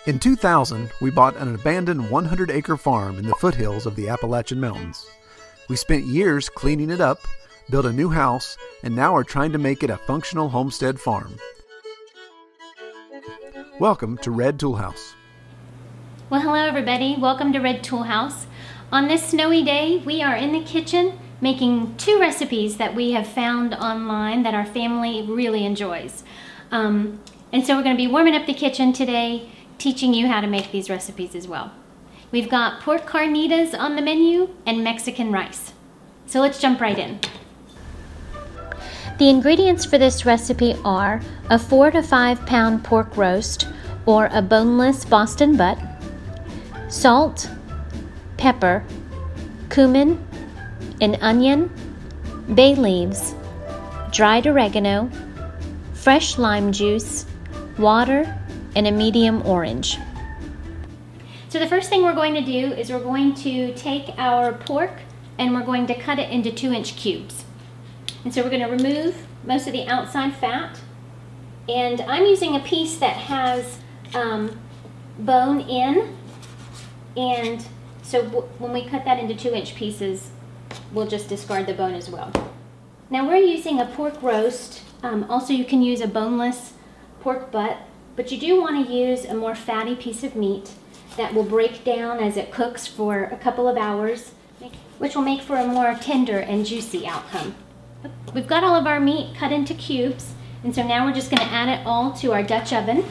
In 2000, we bought an abandoned 100-acre farm in the foothills of the Appalachian Mountains. We spent years cleaning it up, built a new house, and now are trying to make it a functional homestead farm. Welcome to Red Toolhouse. Well, hello everybody. Welcome to Red Toolhouse. On this snowy day, we are in the kitchen making two recipes that we have found online that our family really enjoys. And so we're going to be warming up the kitchen today, teaching you how to make these recipes as well. We've got pork carnitas on the menu and Mexican rice. So let's jump right in. The ingredients for this recipe are a 4 to 5 pound pork roast or a boneless Boston butt, salt, pepper, cumin, an onion, bay leaves, dried oregano, fresh lime juice, water, and a medium orange. So the first thing we're going to do is we're going to take our pork and we're going to cut it into 2-inch cubes. And so we're going to remove most of the outside fat. And I'm using a piece that has bone in. And so when we cut that into 2-inch pieces, we'll just discard the bone as well. Now we're using a pork roast. Also you can use a boneless pork butt, but you do want to use a more fatty piece of meat that will break down as it cooks for a couple of hours, which will make for a more tender and juicy outcome. We've got all of our meat cut into cubes, and so now we're just going to add it all to our Dutch oven.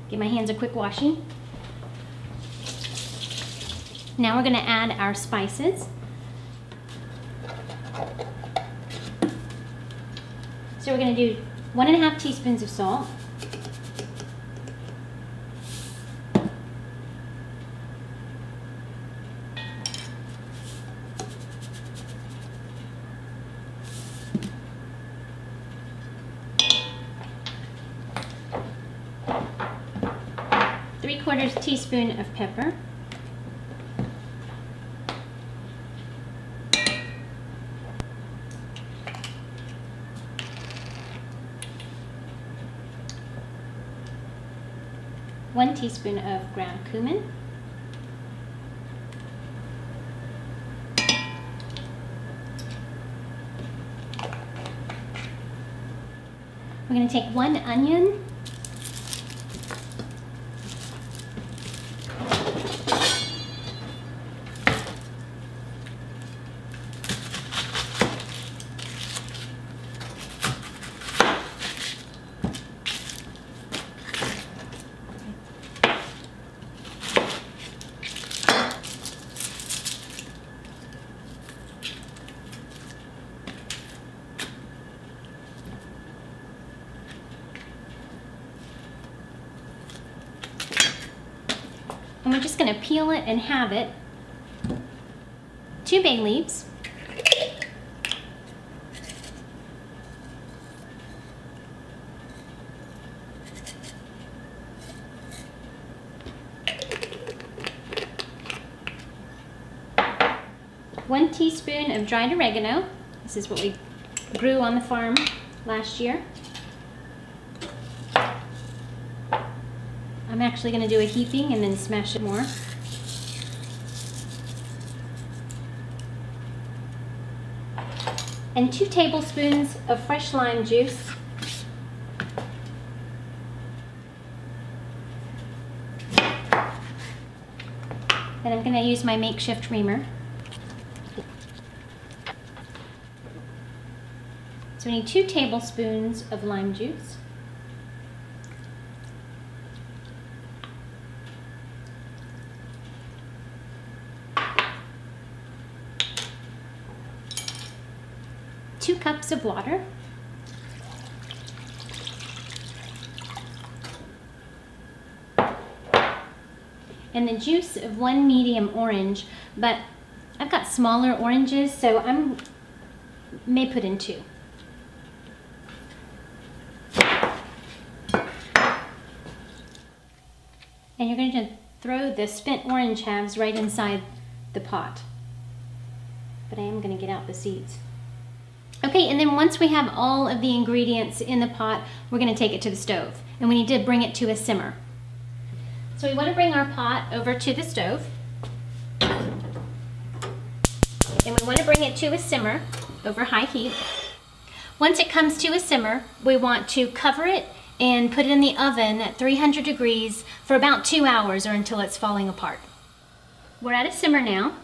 Give my hands a quick washing. Now we're going to add our spices. So we're going to do 1.5 teaspoons of salt, ¾ teaspoon of pepper, one teaspoon of ground cumin, we're going to take 1 onion, and we're just going to peel it and halve it. 2 bay leaves, one teaspoon of dried oregano. This is what we grew on the farm last year. I'm actually going to do a heaping and then smash it more. And 2 tablespoons of fresh lime juice. And I'm going to use my makeshift reamer. So we need 2 tablespoons of lime juice. Two cups of water, and the juice of 1 medium orange, but I've got smaller oranges, so I may put in 2. And you're going to throw the spent orange halves right inside the pot, but I am going to get out the seeds. Okay, and then once we have all of the ingredients in the pot, we're going to take it to the stove. And we need to bring it to a simmer. So we want to bring our pot over to the stove. And we want to bring it to a simmer over high heat. Once it comes to a simmer, we want to cover it and put it in the oven at 300 degrees for about 2 hours or until it's falling apart. We're at a simmer now.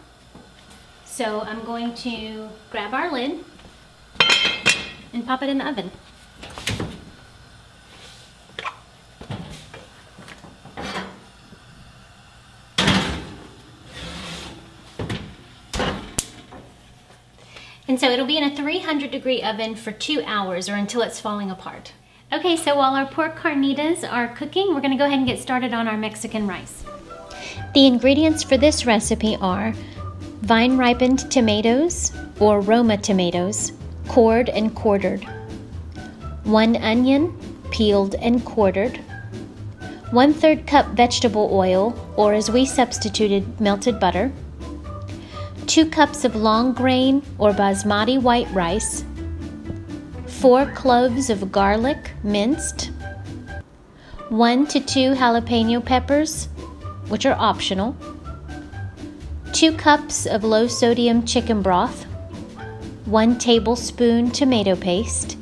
So I'm going to grab our lid and pop it in the oven. And so it'll be in a 300-degree oven for 2 hours or until it's falling apart. Okay, so while our pork carnitas are cooking, we're gonna go ahead and get started on our Mexican rice. The ingredients for this recipe are vine-ripened tomatoes or Roma tomatoes, cored and quartered, 1 onion, peeled and quartered, 1/3 cup vegetable oil, or as we substituted, melted butter, 2 cups of long grain or basmati white rice, 4 cloves of garlic minced, 1 to 2 jalapeno peppers, which are optional, 2 cups of low sodium chicken broth, 1 tablespoon tomato paste,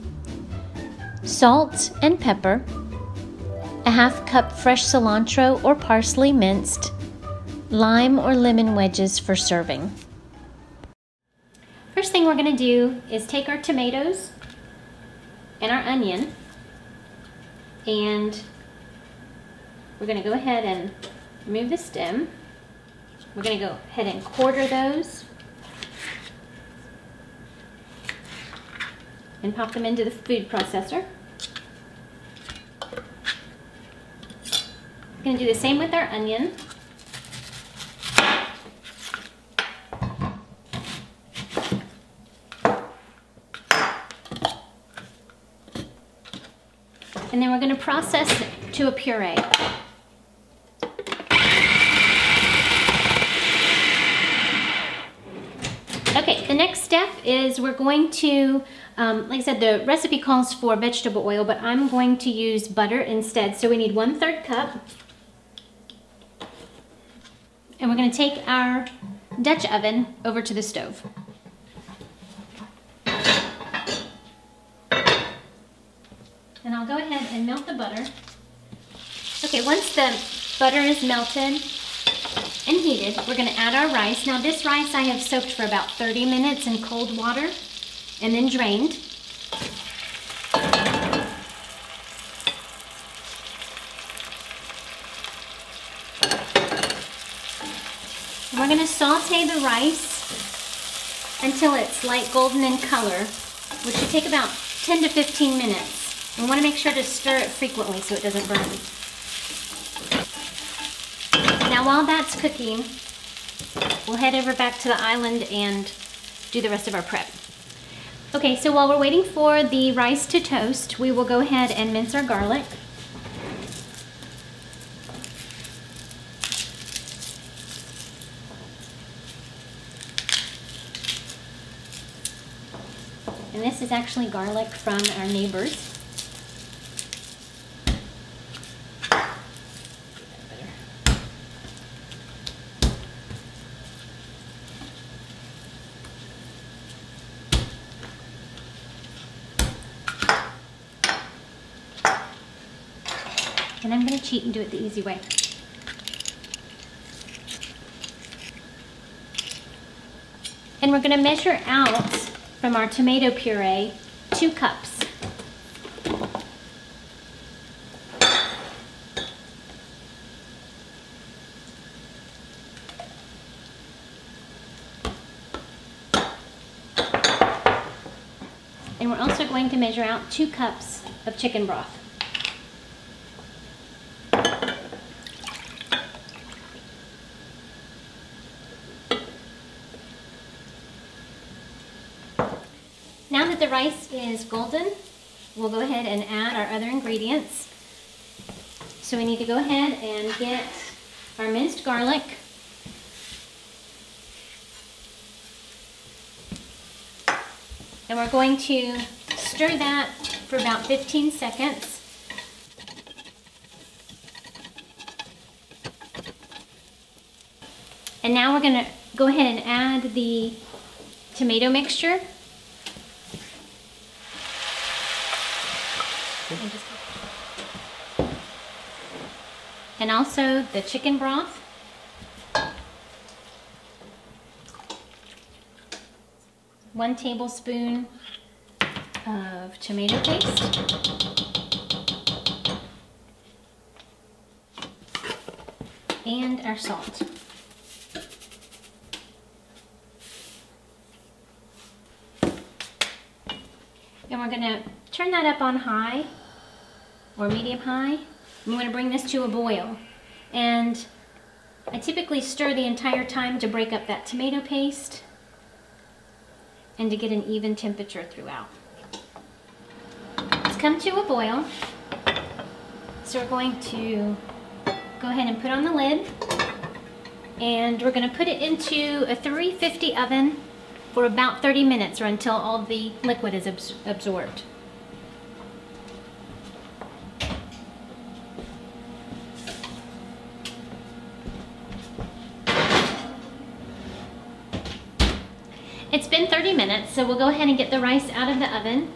salt and pepper, a 1/2 cup fresh cilantro or parsley minced, lime or lemon wedges for serving. First thing we're going to do is take our tomatoes and our onion, and we're going to go ahead and remove the stem. We're going to go ahead and quarter those and pop them into the food processor. We're going to do the same with our onion. And then we're going to process to a puree. Okay, the next step is we're going to, like I said, the recipe calls for vegetable oil, but I'm going to use butter instead. So we need 1/3 cup. And we're going to take our Dutch oven over to the stove. And I'll go ahead and melt the butter. Okay, once the butter is melted and heated, we're going to add our rice. Now this rice I have soaked for about 30 minutes in cold water and then drained. And we're going to saute the rice until it's light golden in color, which should take about 10 to 15 minutes. We want to make sure to stir it frequently so it doesn't burn. Now while that's cooking, we'll head over back to the island and do the rest of our prep. Okay, so while we're waiting for the rice to toast, we will go ahead and mince our garlic. And this is actually garlic from our neighbors. And I'm going to cheat and do it the easy way. And we're going to measure out from our tomato puree 2 cups. And we're also going to measure out 2 cups of chicken broth. Now that the rice is golden, we'll go ahead and add our other ingredients. So we need to go ahead and get our minced garlic, And we're going to stir that for about 15 seconds. And now we're going to go ahead and add the tomato mixture. And also the chicken broth. One tablespoon of tomato paste. And our salt. And we're going to turn that up on high or medium high. I'm going to bring this to a boil. And I typically stir the entire time to break up that tomato paste and to get an even temperature throughout. It's come to a boil. So we're going to go ahead and put on the lid. And we're going to put it into a 350 oven for about 30 minutes or until all the liquid is absorbed. It's been 30 minutes, so we'll go ahead and get the rice out of the oven.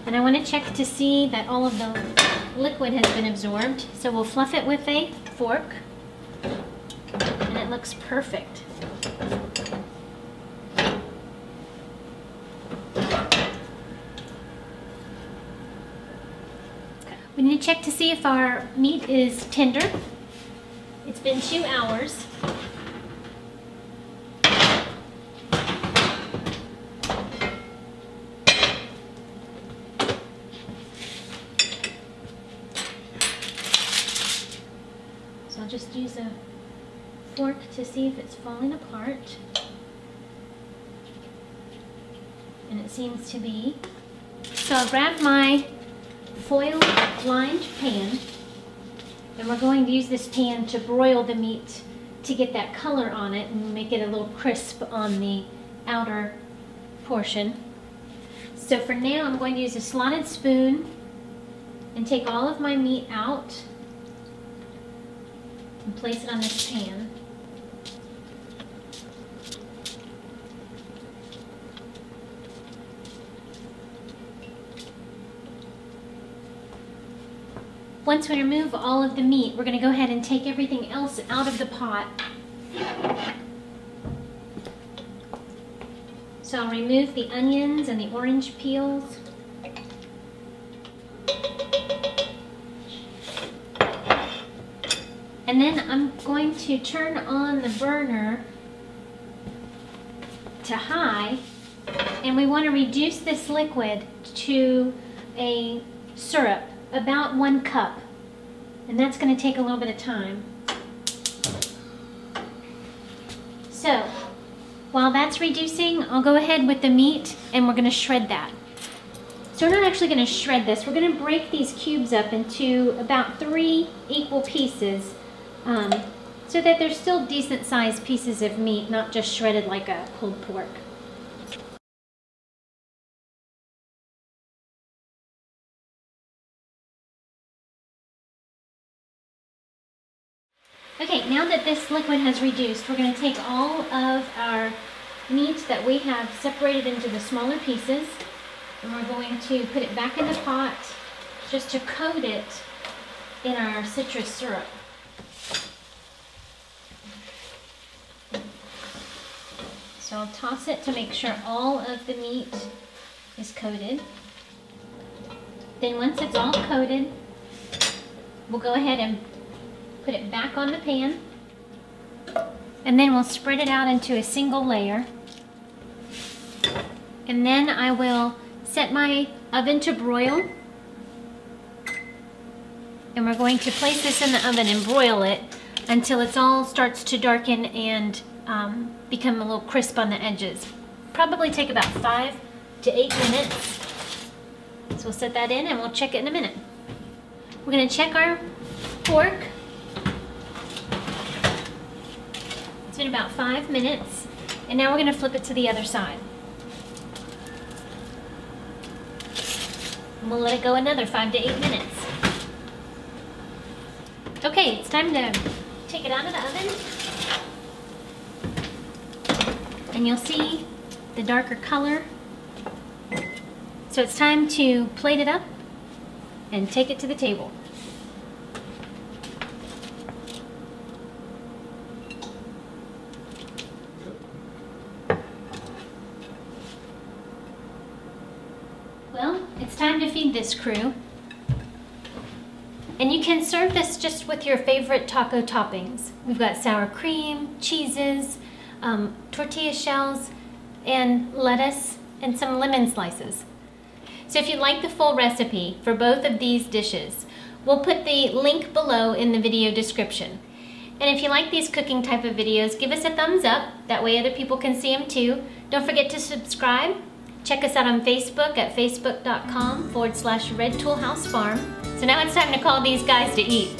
And I want to check to see that all of the liquid has been absorbed. So we'll fluff it with a fork. And it looks perfect. We need to check to see if our meat is tender. It's been 2 hours. So I'll just use a fork to see if it's falling apart. And it seems to be. So I'll grab my foil lined pan, and we're going to use this pan to broil the meat to get that color on it and make it a little crisp on the outer portion. So for now I'm going to use a slotted spoon and take all of my meat out and place it on this pan. Once we remove all of the meat, we're going to go ahead and take everything else out of the pot. So I'll remove the onions and the orange peels. And then I'm going to turn on the burner to high, and we want to reduce this liquid to a syrup, about 1 cup, and that's going to take a little bit of time. So while that's reducing, I'll go ahead with the meat and we're going to shred that. So we're not actually going to shred this, we're going to break these cubes up into about 3 equal pieces so that they're still decent sized pieces of meat, not just shredded like a pulled pork. Okay, now that this liquid has reduced, we're going to take all of our meat that we have separated into the smaller pieces, and we're going to put it back in the pot just to coat it in our citrus syrup. So I'll toss it to make sure all of the meat is coated. Then once it's all coated, we'll go ahead and put it back on the pan, and then we'll spread it out into a single layer. And then I will set my oven to broil, and we're going to place this in the oven and broil it until it all starts to darken and become a little crisp on the edges. Probably take about 5 to 8 minutes. So we'll set that in and we'll check it in a minute. We're going to check our pork. It's been about 5 minutes, and now we're going to flip it to the other side. And we'll let it go another 5 to 8 minutes. Okay, it's time to take it out of the oven. And you'll see the darker color. So it's time to plate it up and take it to the table. Well, it's time to feed this crew. And you can serve this just with your favorite taco toppings. We've got sour cream, cheeses, tortilla shells, and lettuce, and some lemon slices. So if you'd like the full recipe for both of these dishes, we'll put the link below in the video description. And if you like these cooking type of videos, give us a thumbs up. That way other people can see them too. Don't forget to subscribe. Check us out on Facebook at facebook.com/Red Tool House Farm. So now it's time to call these guys to eat.